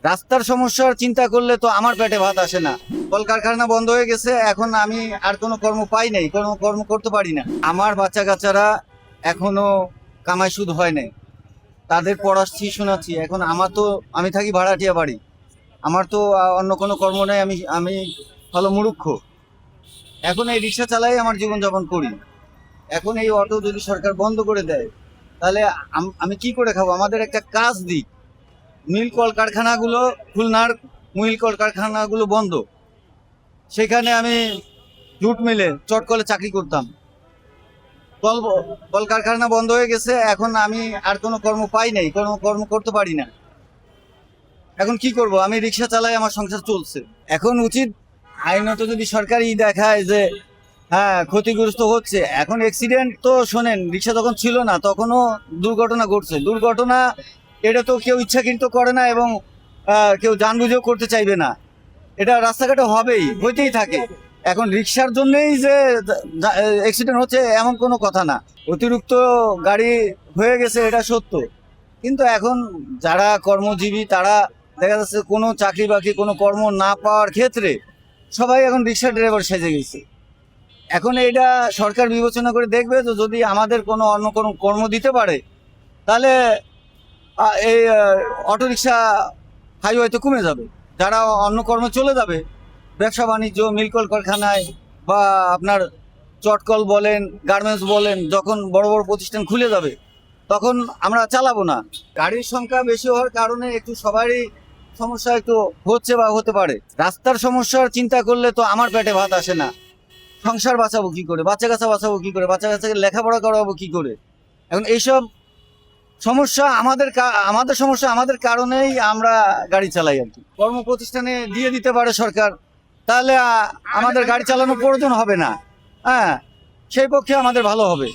রাস্তার সমস্যার চিন্তা করলে তো আমার পেটে ভাত আসে না। কলকারখানা বন্ধ হয়ে গেছে, এখন আমি আর কোনো কর্ম পাই নাই, কোনো কর্ম করতে পারি না। আমার বাচ্চা কাচ্চারা এখনো কামাই সুদ হয় নাই, তাদের পড়াচ্ছি শোনাচ্ছি। এখন আমার তো, আমি থাকি ভাড়াটিয়া বাড়ি, আমার তো অন্য কোনো কর্ম নেই। আমি আমি হলো মুরুক্ষ। এখন এই রিক্সা চালাই আমার জীবনযাপন করি। এখন এই অটো যদি সরকার বন্ধ করে দেয়, তাহলে আমি কি করে খাবো? আমাদের একটা কাজ দিক। মিল কলকারখানাগুলো, খুলনার মিল কলকারখানাগুলো বন্ধ। সেখানে আমি জুট মিলে চটকলে চাকরি করতাম। কল কলকারখানা বন্ধ হয়ে গেছে, এখন আমি আর কোনো কর্ম পাই নাই, কোনো কর্ম করতে পারি না। এখন কি করব? আমি রিক্সা চালাই, আমার সংসার চলছে। এখন উচিত আইনত যদি সরকারই দেখায় যে হ্যাঁ ক্ষতিগ্রস্ত হচ্ছে। এখন অ্যাক্সিডেন্ট তো শোনেন, রিক্সা যখন ছিল না তখনও দুর্ঘটনা ঘটছে। দুর্ঘটনা এটা তো কেউ ইচ্ছাকৃত করে না, এবং কেউ জানবুঝেও করতে চাইবে না। এটা রাস্তাঘাটে হবেই, হইতেই থাকে। এখন রিক্সার জন্যই যে অ্যাক্সিডেন্ট হচ্ছে এমন কোনো কথা না। অতিরিক্ত গাড়ি হয়ে গেছে, এটা সত্য। কিন্তু এখন যারা কর্মজীবী তারা দেখা যাচ্ছে কোনো চাকরি বাকরি কোনো কর্ম না পাওয়ার ক্ষেত্রে সবাই এখন রিক্সা ড্রাইভার সেজে গেছে। এখন এটা সরকার বিবেচনা করে দেখবে, তো যদি আমাদের কোনো অন্য কোনো কর্ম দিতে পারে, তাহলে এই অটোরিকশা হাইওয়েতে কমে যাবে। যারা অন্য কর্মে চলে যাবে, ব্যবসা বাণিজ্য মিলকল কারখানায় বা আপনার চটকল বলেন, গার্মেন্টস বলেন, যখন বড় বড় প্রতিষ্ঠান খুলে যাবে তখন আমরা চালাবো না। গাড়ির সংখ্যা বেশি হওয়ার কারণে একটু সবারই সমস্যা একটু হচ্ছে বা হতে পারে। রাস্তার সমস্যার চিন্তা করলে তো আমার পেটে ভাত আসে না। সংসার বাঁচাবো কি করে? বাচ্চা কাচ্চা বাঁচাবো কি করে? বাচ্চা কাচ্চাকে লেখাপড়া করাবো কি করে? এখন এইসব সমস্যা আমাদের সমস্যা আমাদের কারণেই আমরা গাড়ি চালাই আর কি। কর্ম প্রতিষ্ঠানে দিয়ে দিতে পারে সরকার, তাহলে আমাদের গাড়ি চালানোর প্রয়োজন হবে না। হ্যাঁ, সেই পক্ষে আমাদের ভালো হবে।